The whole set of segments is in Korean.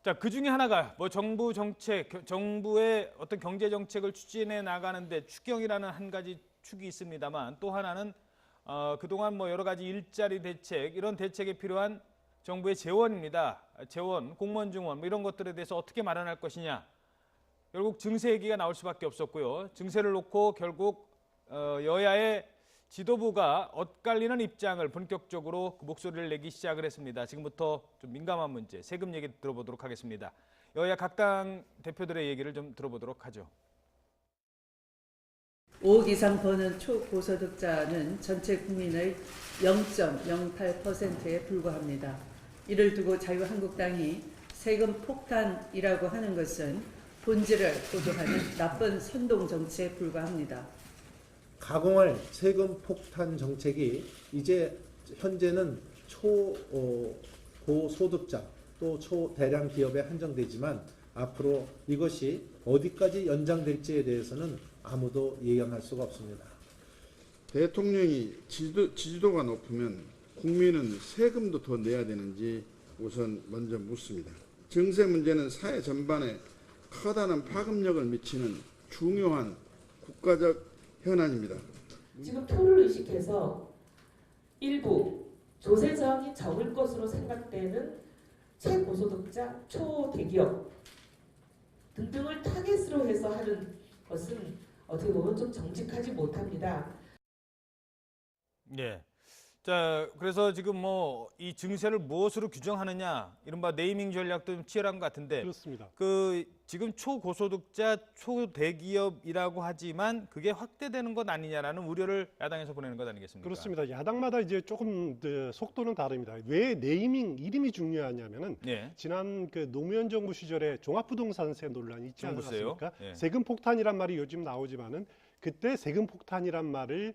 자, 그 중에 하나가 뭐 정부 정책, 정부의 어떤 경제 정책을 추진해 나가는데 추경이라는 한 가지 축이 있습니다만 또 하나는 그동안 뭐 여러 가지 일자리 대책, 이런 대책에 필요한 정부의 재원입니다. 재원, 공무원 증원 뭐 이런 것들에 대해서 어떻게 마련할 것이냐. 결국 증세 얘기가 나올 수밖에 없었고요. 증세를 놓고 결국 여야의 지도부가 엇갈리는 입장을 본격적으로 그 목소리를 내기 시작을 했습니다. 지금부터 좀 민감한 문제, 세금 얘기 들어보도록 하겠습니다. 여야 각 당 대표들의 얘기를 좀 들어보도록 하죠. 5억 이상 버는 초고소득자는 전체 국민의 0.08%에 불과합니다. 이를 두고 자유한국당이 세금 폭탄이라고 하는 것은 본질을 고도하는 나쁜 선동 정치에 불과합니다. 가공할 세금 폭탄 정책이 이제 현재는 고소득자 또 초대량 기업에 한정되지만 앞으로 이것이 어디까지 연장될지에 대해서는 아무도 예견할 수가 없습니다. 대통령이 지지도가 높으면 국민은 세금도 더 내야 되는지 우선 먼저 묻습니다. 증세 문제는 사회 전반에 커다란 파급력을 미치는 중요한 국가적 현안입니다. 지금 표를 의식해서 일부 조세 저항이 적을 것으로 생각되는 최고소득자, 초대기업 등등을 타겟으로 해서 하는 것은 어떻게 보면 좀 정직하지 못합니다. 예. 자, 그래서 지금 뭐 이 증세를 무엇으로 규정하느냐, 이른바 네이밍 전략도 좀 치열한 것 같은데. 그렇습니다. 그 지금 초고소득자, 초대기업이라고 하지만 그게 확대되는 것 아니냐라는 우려를 야당에서 보내는 것 아니겠습니까? 그렇습니다. 야당마다 이제 조금 속도는 다릅니다. 왜 네이밍 이름이 중요하냐면은 예. 지난 그 노무현 정부 시절에 종합부동산세 논란이 있지 정부세요? 않았습니까? 예. 세금 폭탄이란 말이 요즘 나오지만은 그때 세금 폭탄이란 말을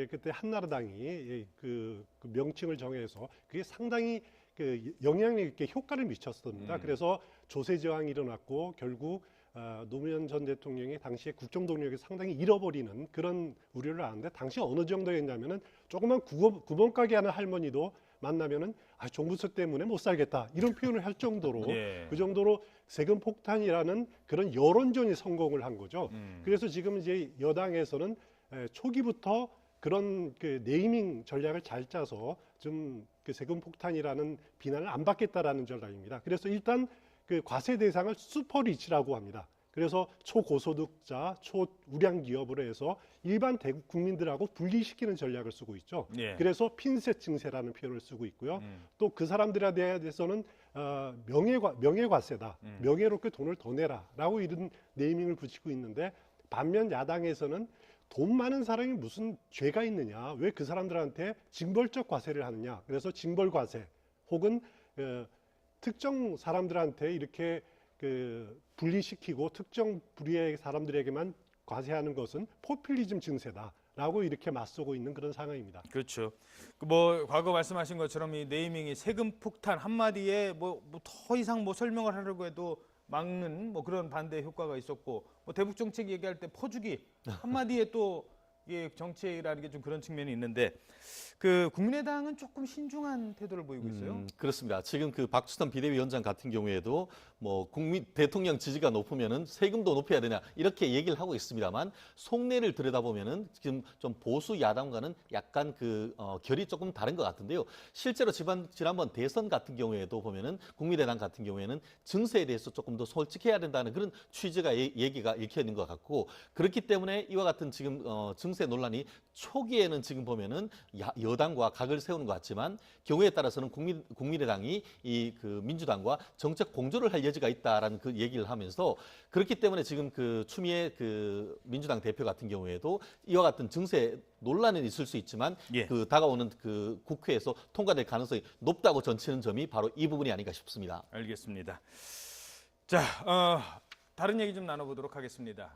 그때 한나라당이 그 명칭을 정해서 그게 상당히 그 영향력 있게 효과를 미쳤습니다. 그래서 조세 저항이 일어났고 결국 노무현 전 대통령이 당시에 국정 동력이 상당히 잃어버리는 그런 우려를 하는데 당시 어느 정도였냐면은 조그만 구멍 가게 하는 할머니도 만나면은 종부세 때문에 못 살겠다 이런 표현을 할 정도로 예. 그 정도로 세금 폭탄이라는 그런 여론전이 성공을 한 거죠. 그래서 지금 이제 여당에서는 초기부터 그런 그 네이밍 전략을 잘 짜서 좀 그 세금 폭탄이라는 비난을 안 받겠다라는 전략입니다. 그래서 일단 그 과세 대상을 슈퍼리치라고 합니다. 그래서 초고소득자, 초우량 기업으로 해서 일반 대국 국민들하고 분리시키는 전략을 쓰고 있죠. 예. 그래서 핀셋 증세라는 표현을 쓰고 있고요. 또 그 사람들에 대해서는 명예과세다. 명예롭게 돈을 더 내라라고 이런 네이밍을 붙이고 있는데 반면 야당에서는 돈 많은 사람이 무슨 죄가 있느냐? 왜 그 사람들한테 징벌적 과세를 하느냐? 그래서 징벌과세 혹은 특정 사람들한테 이렇게 분리시키고 특정 부류의 사람들에게만 과세하는 것은 포퓰리즘 증세다라고 이렇게 맞서고 있는 그런 상황입니다. 그렇죠. 뭐 과거 말씀하신 것처럼 이 네이밍이 세금 폭탄 한마디에 뭐 더 이상 뭐 설명을 하려고 해도 막는 뭐 그런 반대 효과가 있었고, 뭐 대북 정책 얘기할 때 퍼주기 한마디에 또 이게 정책이라는 게 좀 그런 측면이 있는데, 그 국민의당은 조금 신중한 태도를 보이고 있어요. 그렇습니다. 지금 그 박수선 비대위원장 같은 경우에도 뭐 대통령 지지가 높으면은 세금도 높여야 되냐 이렇게 얘기를 하고 있습니다만 속내를 들여다보면은 지금 좀 보수 야당과는 약간 결이 조금 다른 것 같은데요. 실제로 지난번 대선 같은 경우에도 보면은 국민의당 같은 경우에는 증세에 대해서 조금 더 솔직해야 된다는 그런 취지가 얘기가 읽혀 있는 것 같고, 그렇기 때문에 이와 같은 지금 증세 논란이 초기에는 지금 보면은 여당과 각을 세우는 것 같지만 경우에 따라서는 국민의당이 민주당과 정책 공조를 할 여지가 있다라는 그 얘기를 하면서, 그렇기 때문에 지금 추미애 민주당 대표 같은 경우에도 이와 같은 증세 논란은 있을 수 있지만 예. 다가오는 국회에서 통과될 가능성이 높다고 전치는 점이 바로 이 부분이 아닌가 싶습니다. 알겠습니다. 자, 다른 얘기 좀 나눠보도록 하겠습니다.